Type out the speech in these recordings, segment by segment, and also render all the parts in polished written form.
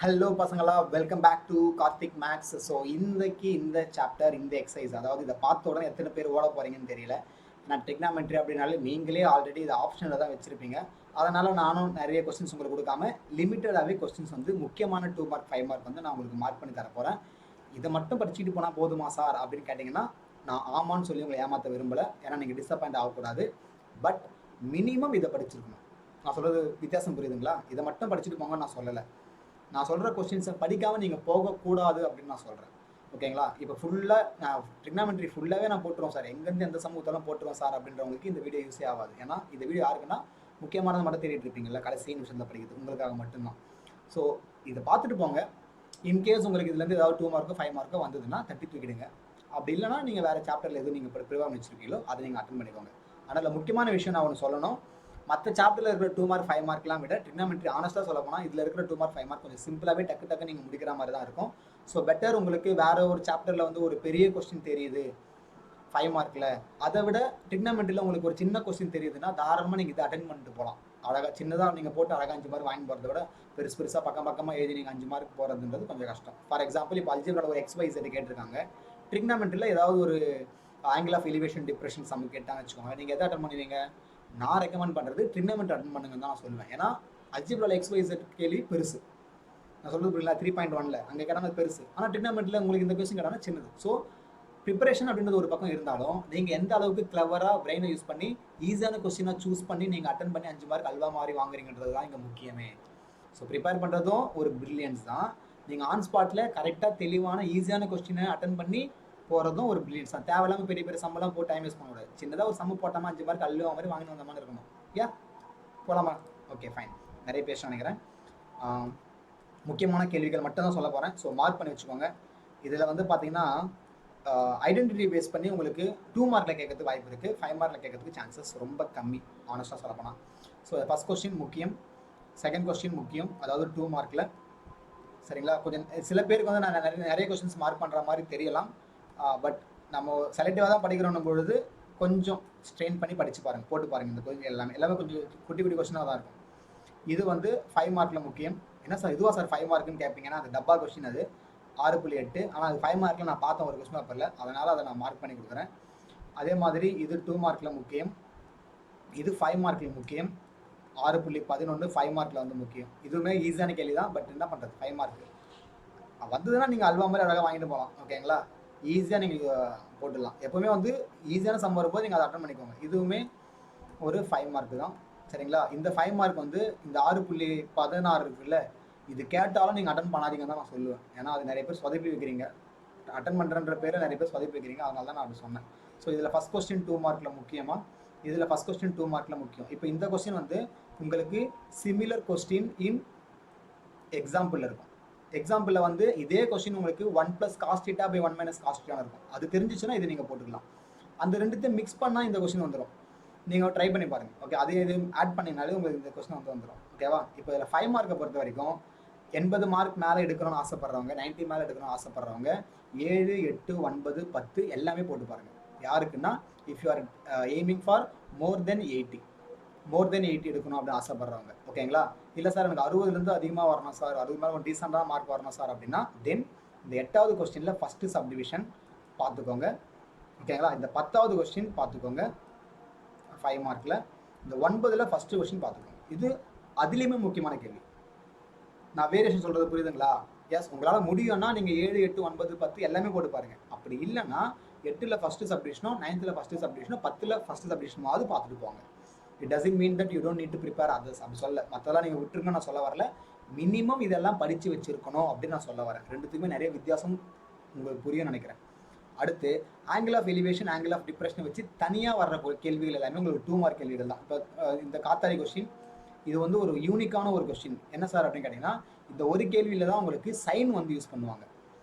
Hello பசங்களா, welcome back to Karthik maths. So இன்றைக்கு இந்த சாப்டர், இந்த எக்ஸசைஸ், அதாவது இதை பார்த்த உடனே எத்தனை பேர் ஓட போறீங்கன்னு தெரியல. நான் ட்ரிக்னாமெட்ரி அப்படின்னாலே நீங்களே ஆல்ரெடி இதை ஆப்ஷனில் தான் வச்சுருப்பீங்க. அதனால் நானும் நிறைய கொஸ்டின்ஸ் உங்களுக்கு கொடுக்காம லிமிட்டடாகவே கொஸ்டின்ஸ் வந்து முக்கியமான 2 மார்க் 5 மார்க் வந்து நான் உங்களுக்கு மார்க் பண்ணி தர போகிறேன். இதை மட்டும் படிச்சுட்டு போனால் போதுமா சார் அப்படின்னு கேட்டிங்கன்னா, நான் ஆமான்னு சொல்லி உங்களை ஏமாற்ற விரும்பலை. ஏன்னா நீங்கள் டிசப்பாயிண்ட் ஆகக்கூடாது. பட் மினிமம் இதை படிச்சிருக்கணும். நான் சொல்கிறது வித்தியாசம் புரியுதுங்களா? இதை மட்டும் படிச்சுட்டு போங்க நான் சொல்லலை. நான் சொல்கிற கொஸ்டின்ஸை படிக்காமல் நீங்கள் போகக்கூடாது அப்படின்னு நான் சொல்கிறேன். ஓகேங்களா? இப்போ ஃபுல்லாக நான் ட்ரிக்னாமெட்ரி ஃபுல்லாகவே நான் போட்டுருவோம் சார், எங்கேருந்து எந்த சமூகத்தெல்லாம் போட்டுருவோம் சார் அப்படின்றவங்களுக்கு இந்த வீடியோ யூஸே ஆகாது. ஏன்னா இந்த வீடியோ யாருக்குன்னா, முக்கியமானது மட்டும் தேடிட்டு இருப்பீங்கல்ல, கடைசி நிமிஷத்தில் படிக்கிறது உங்களுக்காக மட்டும்தான். ஸோ இதை பார்த்துட்டு போங்க. இன்கேஸ் உங்களுக்கு இதுலேருந்து ஏதாவது 2 மார்க்கோ 5 மார்க்கோ வந்ததுன்னா தட்டி தூக்கிடுங்க. அப்படி இல்லைனா நீங்கள் வேறு சாப்டரில் எதுவும் நீங்கள் ப்ரிப்பேர் வச்சுருக்கீங்களோ அதை நீங்கள் அட்டன் பண்ணிக்கோங்க. அதனால் முக்கியமான விஷயம் நான் ஒன்று சொல்லணும். மற்ற சாப்டரில் இருக்கிற 2 மார்க் 5 மார்க்லாம் விட ட்ரிக்னாமெட்ரி ஆனஸ்ட்டாக சொல்ல போனால் இதில் இருக்கிற 2 மார்க் 5 மார்க் கொஞ்சம் சிம்பிளாகவே டக்கு நீங்கள் முடிக்கிற மாதிரி தான் இருக்கும். ஸோ பெட்டர் உங்களுக்கு வேறு ஒரு சாப்டரில் வந்து ஒரு பெரிய கொஸ்டின் தெரியுது 5 மார்க்கில், அதை விட ட்ரிக்னாமெட்ரியில் உங்களுக்கு ஒரு சின்ன கொஸ்டின் தெரியுதுன்னா தாராளமாக நீங்கள் இதை அட்டன் பண்ணிட்டு போகலாம். அழகாக சின்னதாக நீங்கள் போட்டு அழகாக 5 மார்க் வாங்கி போகிறத விட பெருசாக பக்கமாக எழுதி நீங்கள் 5 மார்க் போகிறதுன்றது கொஞ்சம் கஷ்டம். ஃபார் எக்ஸாம்பிள் இப்போ அல்ஜிப்ராவில் ஒரு XYZ கேட்டிருக்காங்க. ட்ரிக்னாமெட்ரியில் ஏதாவது ஒரு angle of elevation depression sum கேட்டான்னு வச்சுக்கோங்க, நீங்கள் எதை அட்டன் பண்ணுவீங்க? நான் ரெக்கமெண்ட் பண்ணுறது ட்ரிக்னாமெட்ரி அட்டன் பண்ணுங்கன்னு தான் நான் சொல்லுவேன். ஏன்னா அல்ஜிப்ராவில் XYZ கேள்வி பெருசு. நான் சொல்கிறது புரியல, 3.1ல் அங்கே கேட்டாங்க பெருசு. ஆனால் ட்ரிக்னாமெட்ரியில் உங்களுக்கு இந்த கொஸ்டின் கேட்டாங்கன்னா சின்னது. ஸோ ப்ரிப்பரேஷன் அப்படின்றது ஒரு பக்கம் இருந்தாலும் நீங்கள் எந்த அளவுக்கு கிளவராக பிரெயினை யூஸ் பண்ணி ஈஸியான கொஸ்டினாக சூஸ் பண்ணி நீங்கள் அட்டன் பண்ணி 5 மார்க் அல்வா மாதிரி வாங்குறீங்கன்றது தான் இங்கே முக்கியமே. ஸோ ப்ரிப்பேர் பண்ணுறதும் ஒரு பிரில்லியன்ஸ் தான். நீங்கள் ஆன் ஸ்பாட்டில் கரெக்டாக தெளிவான ஈஸியான கொஸ்டினை அட்டன் பண்ணி போகிறதும் ஒரு பிரில்லியன்ஸ் தான். தேவையில்லாமல் பெரிய சம்பளம் போட்டு டைம் வேஸ்ட் பண்ணக்கூடாது. சின்னதாக ஒரு சம்மு போட்டாமல் 5 மார்க் அல்வா மாதிரி வாங்கிட்டு வந்த மாதிரி இருக்கணும். போகலாமா? Okay fine. நிறைய பேச நினைக்கிறேன். முக்கியமான கேள்விகள் மட்டும் தான் சொல்ல போகிறேன். ஸோ மார்க் பண்ணி வச்சுக்கோங்க. இதில் வந்து பார்த்தீங்கன்னா ஐடென்டிட்டி பேஸ் பண்ணி உங்களுக்கு 2 மார்க்கில் கேட்கறதுக்கு வாய்ப்பு இருக்குது. 5 மார்க்கில் கேட்கறதுக்கு சான்சஸ் ரொம்ப கம்மி, ஆனஸ்ட்டாக சொல்ல போனால். ஸோ ஃபஸ்ட் கொஸ்டின் முக்கியம், செகண்ட் கொஸ்டின் முக்கியம், அதாவது 2 மார்க்கில். சரிங்களா? கொஞ்சம் சில பேருக்கு வந்து நான் நிறைய கொஸ்டின்ஸ் மார்க் பண்ணுற மாதிரி தெரியலாம். பட் நம்ம செலக்டிவாக தான் படிக்கிறோம் பொழுது கொஞ்சம் ஸ்ட்ரெயின் பண்ணி படித்து பாருங்கள், போட்டு பாருங்கள். இந்த கொஸ்டின் எல்லாமே கொஞ்சம் குட்டி கொஸ்டினாக தான் இருக்கும். இது வந்து 5 மார்க்கில் முக்கியம். என்ன சார் இதுவா சார் 5 மார்க்குன்னு கேட்பீங்கன்னா, அது டப்பா கொஸ்டின், அது 6.8. ஆனால் அது 5 மார்க்கில் நான் பார்த்தேன் ஒரு கொஸ்டின் பேப்பரில், அதனால் அதை நான் மார்க் பண்ணி கொடுக்குறேன். அதே மாதிரி இது 2 மார்க்கில் முக்கியம், இது 5 மார்க்கில் முக்கியம். 6.11 5 மார்க்கில் வந்து முக்கியம். இதுவுமே ஈஸியான கேள்வி தான், பட் என்ன பண்ணுறது, 5 மார்க் வந்ததுன்னா நீங்கள் அல்வா மாதிரி அழகாக வாங்கிட்டு போகலாம். ஓகேங்களா? ஈஸியாக நீங்கள் போட்டுடலாம். எப்போவுமே வந்து ஈஸியான சம் வரும்போது நீங்கள் அதை அட்டன் பண்ணிக்கோங்க. இதுவுமே ஒரு 5 மார்க் தான். சரிங்களா? இந்த 5 மார்க் வந்து இந்த 6.16 இருக்குல்ல, இது கேட்டாலும் நீங்கள் அட்டன் பண்ணாதீங்கன்னு தான் நான் சொல்லுவேன். ஏன்னா அது நிறைய பேர் சொதப்பி வைக்கிறீங்க. அட்டன் பண்ணுறன்ற பேரை நிறைய பேர் சொதப்பி வைக்கிறீங்க. அதனால தான் நான் அப்படி சொன்னேன். ஸோ இதில் ஃபஸ்ட் கொஸ்டின் 2 மார்க்கில் முக்கியமாக, இதில் ஃபஸ்ட் கொஸ்டின் 2 மார்க்கில் முக்கியம். இப்போ இந்த கொஸ்டின் வந்து உங்களுக்கு சிமிலர் கொஸ்டின் இன் எக்ஸாம்பிளில் இருக்கும். எக்ஸாம்பிளில் வந்து இதே கொஸ்டின் உங்களுக்கு 1 + cos θ / 1 - cos θ இருக்கும். அது தெரிஞ்சிச்சுன்னா இது நீங்கள் போட்டுக்கலாம். அந்த ரெண்டுத்தையும் மிக்ஸ் பண்ணால் இந்த கொஸ்டின் வந்துடும். நீங்கள் ட்ரை பண்ணி பாருங்கள். ஓகே, அதே இது ஆட் பண்ணினாலே உங்களுக்கு இந்த கொஸ்டின் வந்துடும். ஓகேவா? இப்போ இதில் 5 மார்க்கை பொறுத்த வரைக்கும் 80 மார்க் மேலே எடுக்கணும்னு ஆசைப்படுறவங்க, 90 மேலே எடுக்கணும்னு ஆசைப்படுறவங்க 7, 8, 9, 10 எல்லாமே போட்டு பாருங்கள். யாருக்குன்னா, if you are aiming for more then 80 எடுக்கணும் அப்படின்னு ஆசைப்படுறவங்க. ஓகேங்களா? இல்லை சார் எனக்கு 60லேருந்து அதிகமாக வரணும் சார், 60 மேலே ஒரு டீசெண்டாக மார்க் வரணும் சார் அப்படின்னா, தென் இந்த 8வது கொஸ்டினில் ஃபஸ்ட்டு சப்டிவிஷன் பார்த்துக்கோங்க. ஓகேங்களா? இந்த 10வது கொஸ்டின் பார்த்துக்கோங்க 5 மார்க்கில். இந்த 9ல் ஃபஸ்ட்டு கொஸ்டின் பார்த்துக்கோங்க. இது அதுலேயுமே முக்கியமான கேள்வி. நான் வேரியேஷன் சொல்கிறது புரியுதுங்களா? எஸ், உங்களால் முடியும்னா நீங்கள் 7, 8, 9, 10 எல்லாமே போட்டு பாருங்கள். அப்படி இல்லைன்னா 8ல் ஃபஸ்ட்டு சப்டிவிஷனோ, 9ல் ஃபஸ்ட்டு சப்டிவிஷனோ, 10ல் ஃபஸ்ட்டு சப்டிவிஷனாவது பார்த்துட்டு போங்க. It doesn't mean that you don't need to prepare others. அப்படி சொல்ல, மற்றெல்லாம் நீங்கள் விட்டுருங்க நான் சொல்ல வரல. மினிமம் இதெல்லாம் படித்து வச்சுருக்கணும் அப்படின்னு நான் சொல்ல வரேன். ரெண்டுத்துக்குமே நிறைய வித்தியாசம் உங்களுக்கு புரியும் நினைக்கிறேன். அடுத்து angle of elevation, angle of டிப்ரெஷனை வச்சு தனியாக வர்ற கேள்விகள் எல்லாமே உங்களுக்கு 2 மார்க் கேள்விகள் தான். இப்போ இந்த காத்தாடி கொஸ்டின், இது வந்து ஒரு யூனிக்கான ஒரு கொஸ்டின். என்ன சார் அப்படின்னு கேட்டிங்கன்னா, இந்த ஒரு கேள்வியில் தான் உங்களுக்கு சைன் வந்து யூஸ் பண்ணுவாங்க.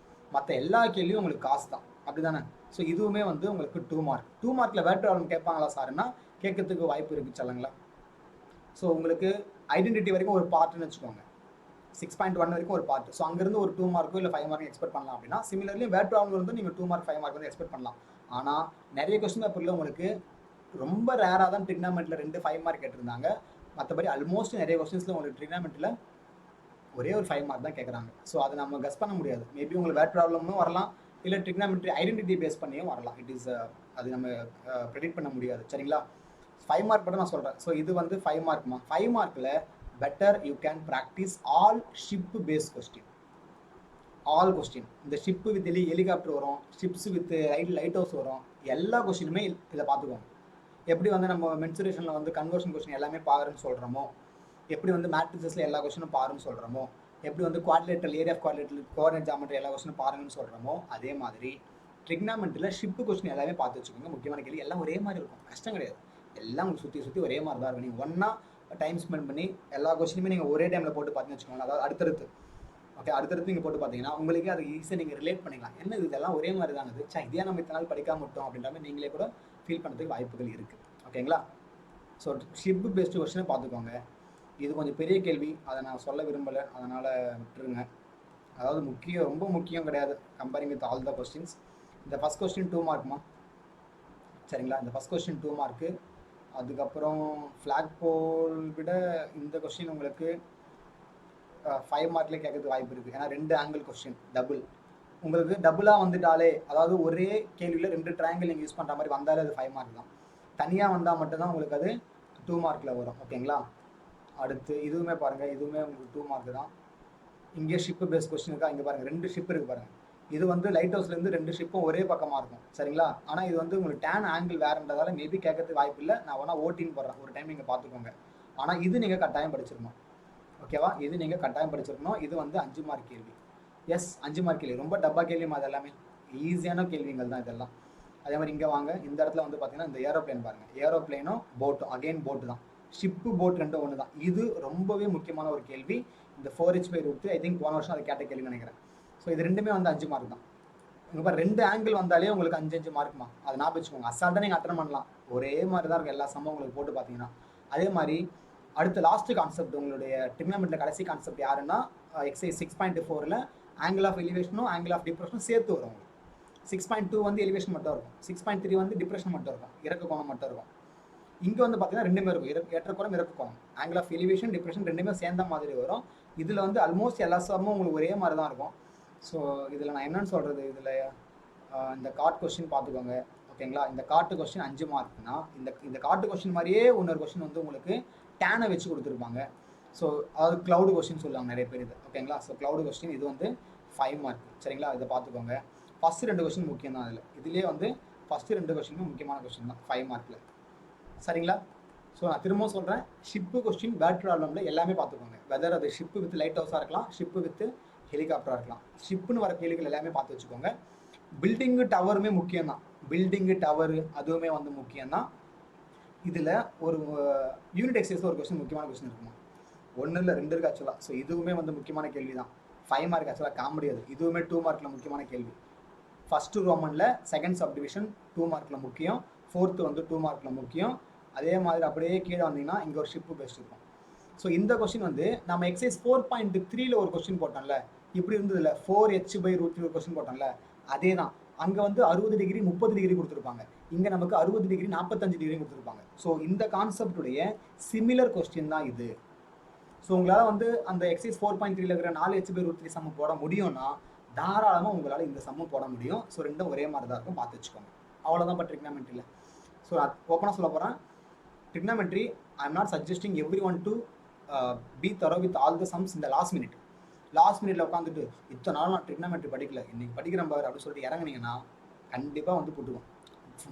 மற்ற எல்லா கேள்வியும் உங்களுக்கு காசு தான். அப்படி தானே? ஸோ இதுவுமே வந்து உங்களுக்கு 2 மார்க். 2 மார்க்கில் வேர் ப்ராப்ளம் கேட்பாங்களா சார்னா கேட்கறதுக்கு வாய்ப்பு இருக்குது சொல்லுங்களா? ஸோ உங்களுக்கு ஐடென்டிட்டி வரைக்கும் ஒரு பார்ட்டுன்னு வச்சுக்கோங்க, 6.1 வரைக்கும் ஒரு பார்ட். ஸோ அங்கேருந்து ஒரு 2 மார்க்கோ இல்லை 5 மார்க்கும் எக்ஸ்பெக்ட் பண்ணலாம். அப்படின்னா சிமிலர்லி வேர் ப்ராப்ளம் வந்து நீங்கள் 2 மார்க் 5 மார்க் வந்து எக்ஸ்பெக்ட் பண்ணலாம். ஆனால் நிறைய கொஸ்டின் பேப்பரில் உங்களுக்கு ரொம்ப ரேராக தான் ட்ரிக்னாமெட்ரியில் 2 5 மார்க் கேட்டிருந்தாங்க. மற்றபடி ஆல்மோஸ்ட் நிறைய கொஸ்டின்ஸில் உங்களுக்கு ட்ரிக்னாமெட்ரியில் ஒரே ஒரு 5 மார்க் தான் கேட்குறாங்க. ஸோ அதை நம்ம கஸ் பண்ண முடியாது. மேபி உங்களுக்கு வேர்ட் ப்ராப்ளமும் வரலாம், இல்லை ட்ரிக்னாமெட்ரி ஐடென்டிட்டி பேஸ் பண்ணியும் வரலாம். இட் இஸ் அது நம்ம ப்ரெடிக்ட் பண்ண முடியாது. சரிங்களா? 5 மார்க் மட்டும் நான் சொல்கிறேன். ஸோ இது வந்து 5 மார்க்மா. 5 மார்க்கில் better you can practice all ship base question. All question. இந்த ஷிப்பு வித் ஹெலிகாப்டர் வரும், ஷிப்ஸ் வித் லைட் ஹவுஸ் வரும், எல்லா கொஸ்டினுமே இதை பார்த்துக்கோங்க. எப்படி வந்து நம்ம மென்சுரேஷனில் வந்து கன்வர்ஷன் கொஸ்டின் எல்லாமே பாருன்னு சொல்கிறோமோ, எப்படி வந்து மேட்ரிசஸில் எல்லா கொஸ்டினும் பாருன்னு சொல்கிறோமோ, எப்படி வந்து quadrilateral area of quadrilateral coordinate geometry எல்லா கொஸ்டினும் பாருங்கன்னு சொல்கிறோமோ, அதே மாதிரி ட்ரிக்னாமெட்ரியில் ஷிப்பு கொஸ்டின் எல்லாமே பார்த்து வச்சுக்கோங்க. முக்கியமான கேள்வி எல்லாம் ஒரே மாதிரி இருக்கும், கஷ்டம் கிடையாது. எல்லாம் உங்களுக்கு சுற்றி ஒரே மாதிரி தான் இருக்கும். நீங்கள் ஒன்றா டைம் ஸ்பெண்ட் பண்ணி எல்லா கொஸ்டினுமே நீங்கள் ஒரே டைமில் போட்டு பார்த்தீங்கன்னு வச்சுக்கோங்க. அதாவது அடுத்தடுத்து நீங்கள் போட்டு பார்த்தீங்கன்னா உங்களுக்கே அது ஈஸியாக நீங்கள் ரிலேட் பண்ணிக்கலாம். என்ன இதெல்லாம் ஒரே மாதிரி தான் இருக்குது, இதே நம்ம இத்தனை நாள் படிக்காம விட்டோம் அப்படின்ற மாதிரி நீங்களே கூட ஃபீல் பண்ணுறதுக்கு வாய்ப்புகள் இருக்குது. ஓகேங்களா? ஸோ ஷிப் பேஸ்டு கொஸ்டினை பார்த்துக்கோங்க. இது கொஞ்சம் பெரிய கேள்வி, அதை நான் சொல்ல விரும்பலை, அதனால் விட்டுருங்க. அதாவது ரொம்ப முக்கியம் கிடையாது comparing with all the questions. இந்த ஃபஸ்ட் கொஸ்டின் 2 மார்க்மா. சரிங்களா? இந்த ஃபஸ்ட் கொஸ்டின் 2 மார்க்கு. அதுக்கப்புறம் ஃப்ளாக் போல் விட இந்த கொஸ்டின் உங்களுக்கு 5 மார்க்லேயே கேட்கறதுக்கு வாய்ப்பு இருக்குது. ஏன்னா 2 ஆங்கிள் கொஸ்டின் டபுள். உங்களுக்கு டபுளாக வந்துட்டாலே, அதாவது ஒரே கேள்வியில் 2 ட்ரையாங்கிள் நீங்கள் யூஸ் பண்ணுற மாதிரி வந்தாலே அது 5 மார்க் தான். தனியாக வந்தால் மட்டும்தான் உங்களுக்கு அது 2 மார்க்கில் வரும். ஓகேங்களா? அடுத்து இதுவுமே பாருங்கள், இதுவுமே உங்களுக்கு 2 மார்க் தான். இங்கே ஷிப்பு பேஸ் கொஸ்டின் இருக்கா, இங்கே பாருங்கள் 2 ஷிப் இருக்குது பாருங்கள். இது வந்து லைட் ஹவுஸ்லேருந்து 2 ஷிப்பும் ஒரே பக்கமாக இருக்கும். சரிங்களா? ஆனால் இது வந்து உங்களுக்கு டேன் ஆங்கிள் வேறுன்றதால மேபி கேட்கறதுக்கு வாய்ப்பு இல்லை. நான் வேணா ஓட்டின்னு போடுறேன், ஒரு டைம் நீங்கள் பார்த்துக்கோங்க. ஆனால் இது நீங்கள் கட்டாயம் படிச்சிருக்கணும். ஓகேவா? இது நீங்கள் கட்டாயம் படிச்சிருக்கணும். இது வந்து 5 மார்க் கேள்வி. எஸ், 5 மார்க் கேள்வி. ரொம்ப டப்பா கேள்விமா, அது எல்லாமே ஈஸியான கேள்விகள் தான் இதெல்லாம். அதே மாதிரி இங்கே வாங்க, இந்த இடத்துல வந்து பார்த்தீங்கன்னா இந்த ஏரோப்ளைன் பாருங்கள். ஏரோப்ளைனும் போட்டும் அகெயின் போட்டு தான். ஷிப்பு போட் ரெண்டும் ஒன்று தான். இது ரொம்பவே முக்கியமான ஒரு கேள்வி. இந்த 4h/√3 ஐ திங்க் போன வருஷம் அதை கேட்ட கேள்வி நினைக்கிறேன். ஸோ இது ரெண்டுமே வந்து 5 மார்க் தான். இங்கே பாரு 2 ஆங்கிள் வந்தாலே உங்களுக்கு 5 மார்க்மா. அதை ஞாபகம் வச்சுக்கோங்க. அசால்ட்டாக நீங்கள் அட்டன் பண்ணலாம். ஒரே மாதிரி தான் இருக்கும் எல்லா சம்பவம் உங்களுக்கு போட்டு பார்த்தீங்கன்னா. அதே மாதிரி அடுத்த லாஸ்ட் கான்செப்ட் உங்களுடைய ட்ரிக்னாமெட்ரியில் கடைசி கான்செப்ட் யாருன்னா எக்ஸைஸ் 6.4ல் ஆங்கிள் ஆஃப் எலிவேஷனும் ஆங்கிள் ஆஃப் டிப்ரெஷனும் சேர்த்து வரும் உங்களுக்கு. 6.2 வந்து எலிவேஷன் மட்டும் இருக்கும், 6.3 வந்து டிப்ரெஷன் மட்டும் இருக்கும், இறக்க கோணம் மட்டும் இருக்கும். இங்கே வந்து பார்த்தீங்கன்னா ரெண்டுமே இருக்கும், ஏற்ற கோணம் இறக்க கோணம். ஆங்கிள் ஆஃப் எலிவேஷன் டிப்ரெஷன் ரெண்டுமே சேர்ந்த மாதிரி வரும். இதில் வந்து ஆல்மோஸ்ட் எல்லா சமமும் உங்களுக்கு ஒரே மாதிரி தான் இருக்கும். ஸோ இதில் நான் என்னென்னு சொல்கிறது, இதில் இந்த கார்ட் கொஸ்டின் பார்த்துக்கோங்க. ஓகேங்களா? இந்த கார்ட்டு கொஸ்டின் 5 மார்க்னா இந்த கார்ட்டு கொஸ்டின் மாதிரியே இன்னொரு கொஸ்டின் வந்து உங்களுக்கு டேனை வச்சு கொடுத்துருப்பாங்க. ஸோ அதாவது க்ளவுடு கொஸ்டின் சொல்லுவாங்க நிறைய பேர் இது. ஓகேங்களா? ஸோ க்ளவுடு கொஸ்டின் இது வந்து 5 மார்க். சரிங்களா? இதை பார்த்துக்கோங்க. ஃபஸ்ட்டு 2 கொஸ்டின் முக்கியம் தான். இதுலேயே வந்து ஃபஸ்ட்டு 2 கொஸ்டினும் முக்கியமான கொஸ்டின் தான் 5 மார்க்கில். சரிங்களா? ஸோ நான் திரும்பவும் சொல்கிறேன், ஷிப்பு கொஸ்டின் பேட் ப்ராப்ளமில் எல்லாமே பார்த்துக்கோங்க. வெதர் அது ஷிப்பு வித் லைட் ஹவுஸாக இருக்கலாம், ஷிப்பு வித் ஹெலிகாப்டராக இருக்கலாம். ஷிப்புன்னு வர கேள்விகள் எல்லாமே பார்த்து வச்சுக்கோங்க. பில்டிங்கு டவருமே முக்கியம் தான். பில்டிங்கு டவரு அதுவுமே வந்து முக்கியம் தான். இதில் ஒரு யூனிட் எக்ஸைஸில் ஒரு கொஸ்டின் முக்கியமான கொஸ்டின் இருக்குமா, 1 இல்லை 2 இருக்குது ஆக்சுவலாக. ஸோ இதுவுமே வந்து முக்கியமான கேள்வி தான். 5 மார்க் ஆக்சுவலாக காமெடி. அது இதுவுமே 2 மார்க்கில் முக்கியமான கேள்வி. ஃபஸ்ட்டு ரோமனில் செகண்ட் சப்டிவிஷன் 2 மார்க்கில் முக்கியம், 4th வந்து 2 மார்க்கில் முக்கியம். அதே மாதிரி அப்படியே கீழே வந்தீங்கன்னா இங்கே ஒரு ஷிப்பு பெஸ்ட் இருக்கும். ஸோ இந்த கொஸ்டின் வந்து நம்ம எக்ஸைஸ் 4.3ல் ஒரு கொஸ்டின் போட்டோம்ல, இப்படி இருந்ததில்ல 4h/√3 ஒரு கொஸ்டின் போட்டோம்ல, அதே தான். அங்கே வந்து 60 டிகிரி 30 டிகிரி கொடுத்துருப்பாங்க, இங்கே நமக்கு 60 டிகிரி 45 டிகிரி கொடுத்துருப்பாங்க. ஸோ இந்த கான்செப்டுடைய சிமிலர் கொஸ்டின் தான் இது. ஸோ உங்களால் வந்து அந்த எக்ஸைஸ் 4.3ல் இருக்கிற 4h/√3 சம்மு போட முடியும்னா தாராளமாக உங்களால் இந்த சம்மு போட முடியும். ஸோ ரெண்டும் ஒரே மாதிரி தான் இருக்கும், பார்த்து வச்சுக்கோங்க. அவ்வளோதான் பட் ட்ரிக்னாமெட்ரியில். ஸோ நான் ஓப்பனாக சொல்ல போகிறேன், trigonometry I am not suggesting every one to be thorough with all the sums இந்த லாஸ்ட் மினிட்ல உட்காந்துட்டு இத்தனை நாள் நான் ட்ரிக்னாமெட்ரி படிக்கல, இன்னைக்கு படிக்கிறேன் பாரு அப்படின்னு சொல்லிட்டு இறங்குனீங்கன்னா கண்டிப்பாக வந்து போட்டுவோம்,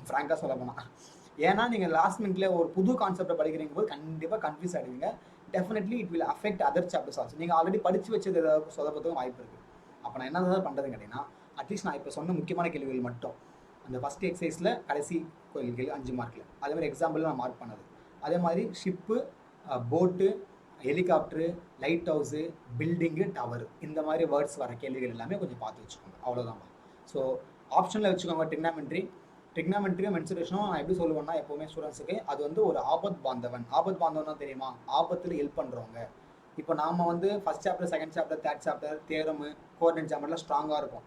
ஃப்ராங்காக சொல்ல போனால். ஏன்னா நீங்கள் லாஸ்ட் மினிட்ல ஒரு புது கான்செப்டை படிக்கிறீங்க போது கண்டிப்பாக கன்ஃபியூஸ் ஆகிடுவீங்க. Definitely it will affect other chapters also. நீங்கள் ஆல்ரெடி படித்து வச்சது ஏதாவது சொதப்பதுக்கும் வாய்ப்பு இருக்குது. அப்போ நான் என்ன தான் பண்ணுறதுன்னு கேட்டிங்கன்னா, அட்லீஸ்ட் நான் இப்போ சொன்ன முக்கியமான கேள்விகள் மட்டும் அந்த ஃபஸ்ட் எக்ஸசைஸில் கடைசி கேள்வி 5 மார்க்கில் அதே மாதிரி எக்ஸாம்பிள் நான் மார்க் பண்ணது. அதே மாதிரி ஷிப்பு, போட்டு, helicopter, light house, building, tower, இந்த மாதிரி வேர்ட்ஸ் வர கேள்விகள் எல்லாமே கொஞ்சம் பார்த்து வச்சுக்கோங்க. அவ்வளோதான். ஸோ ஆப்ஷனில் வச்சுக்கோங்க ட்ரிக்னாமெட்ரியும் மென்சுரேஷனும் நான் எப்படி சொல்லுவேன்னா எப்போவுமே ஸ்டூடெண்ட்ஸுக்கு அது வந்து ஒரு ஆபத் பாந்தவன் தெரியுமா, ஆபத்தில் ஹெல்ப் பண்ணுறவங்க. இப்போ நாம் வந்து first chapter, second chapter, third chapter, theorem, coordinate ஜாமெட்ரிலாம் ஸ்ட்ராங்காக இருக்கும்.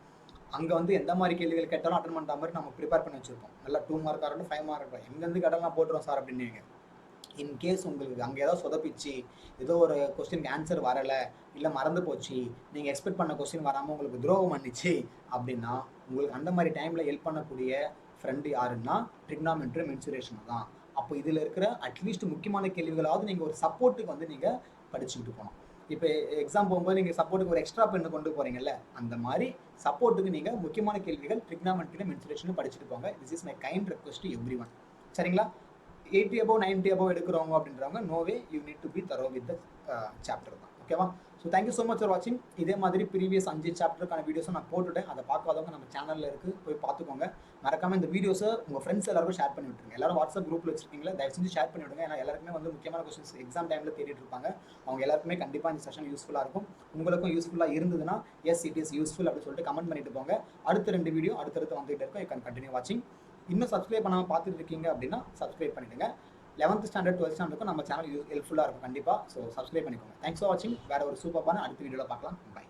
அங்கே வந்து எந்த மாதிரி கேள்விகள் கேட்டாலும் அட்டன் பண்ணுற மாதிரி நம்ம ப்ரிப்பேர் பண்ணி வச்சுருப்போம். நல்லா 2 மார்க்காக இருக்கட்டும் 5 மார்க் இருக்கட்டும், எங்கேருந்து கேட்டாலும் நான் போட்டுருவோம் சார் அப்படின்னீங்க. இன்கேஸ் உங்களுக்கு அங்கே ஏதோ சொதப்பிச்சு, ஏதோ ஒரு கொஸ்டினுக்கு ஆன்சர் வரலை, இல்லை மறந்து போச்சு, நீங்கள் எக்ஸ்பெக்ட் பண்ண கொஸ்டின் வராமல் உங்களுக்கு துரோகம் பண்ணிச்சு அப்படின்னா, உங்களுக்கு அந்த மாதிரி டைமில் ஹெல்ப் பண்ணக்கூடிய ஃப்ரெண்டு யாருன்னா ட்ரிக்னாமெட்ரி மென்சுரேஷன் தான். அப்போ இதில் இருக்கிற அட்லீஸ்ட் முக்கியமான கேள்விகளாவது நீங்கள் ஒரு சப்போர்ட்டுக்கு வந்து நீங்கள் படிச்சுக்கிட்டு போகணும். இப்போ எக்ஸாம் போகும்போது நீங்கள் சப்போர்ட்டுக்கு ஒரு எக்ஸ்ட்ரா பெண்ணு கொண்டு போகிறீங்கல்ல, அந்த மாதிரி சப்போர்ட்டுக்கு நீங்கள் முக்கியமான கேள்விகள் ட்ரிக்னாமெட்ரி மென்சுரேஷன் படிச்சுட்டு போங்க. This is my kind request to everyone. சரிங்களா? 80 above 90 above எடுக்கிறவங்க அப்படின்றவங்க no way, you need to be thorough with the chapter தான். ஓகேவா? So thank you so much for வாட்சிங். இதே மாதிரி ப்ரீவியஸ் 5 சாப்டருக்கான வீடியோஸும் நான் போட்டுவிட்டேன். அதை பார்க்காதவங்க நம்ம சேனலில் இருக்குது, போய் பார்த்துக்கோங்க. மறக்காமல் இந்த வீடியோஸை உங்கள் ஃப்ரெண்ட்ஸ் எல்லாருக்கும் ஷேர் பண்ணி விட்டுருங்க. எல்லாரும் வாட்ஸ்அப் குரூப்பில் வச்சிருக்கீங்களா, தயவு செஞ்சு ஷேர் பண்ணி விடுங்க. ஏன்னா எல்லாருக்குமே வந்து முக்கியமான கொஸ்டின்ஸ் எக்ஸாம் டைமில் தேடிட்டு இருப்பாங்க. அவங்க எல்லாருக்குமே கண்டிப்பாக இந்த செஷன் யூஸ்ஃபுல்லாக இருக்கும். உங்களுக்கும் யூஸ்ஃபுல்லாக இருந்ததுன்னா எஸ் இட் இஸ் யூஸ்ஃபுல் அப்படின்னு சொல்லிட்டு கமெண்ட் பண்ணிட்டு போங்க. அடுத்த 2 வீடியோ அடுத்தடுத்து வந்துகிட்டு இருக்கும். யூ கேன் கண்டினியூ வாட்சிங். இன்னும் சப்ஸ்கிரைப் பண்ணாமல் பார்த்துட்டு இருக்கீங்க அப்படின்னா சப்ஸ்கிரைப் பண்ணிவிடுங்க. 11th ஸ்டாண்டர்ட் 12th ஸ்டாண்டர்டுக்கும் நம்ம சேனல் ஹெல்ப்ஃபுல்லாக இருக்கும் கண்டிப்பாக. ஸோ சப்ஸ்கிரைப் பண்ணிக்கோங்க. தேங்க்ஸ் ஃபார் வாட்சிங். வேறு ஒரு சூப்பரான அடுத்த வீடியோவில் பார்க்கலாம். பை.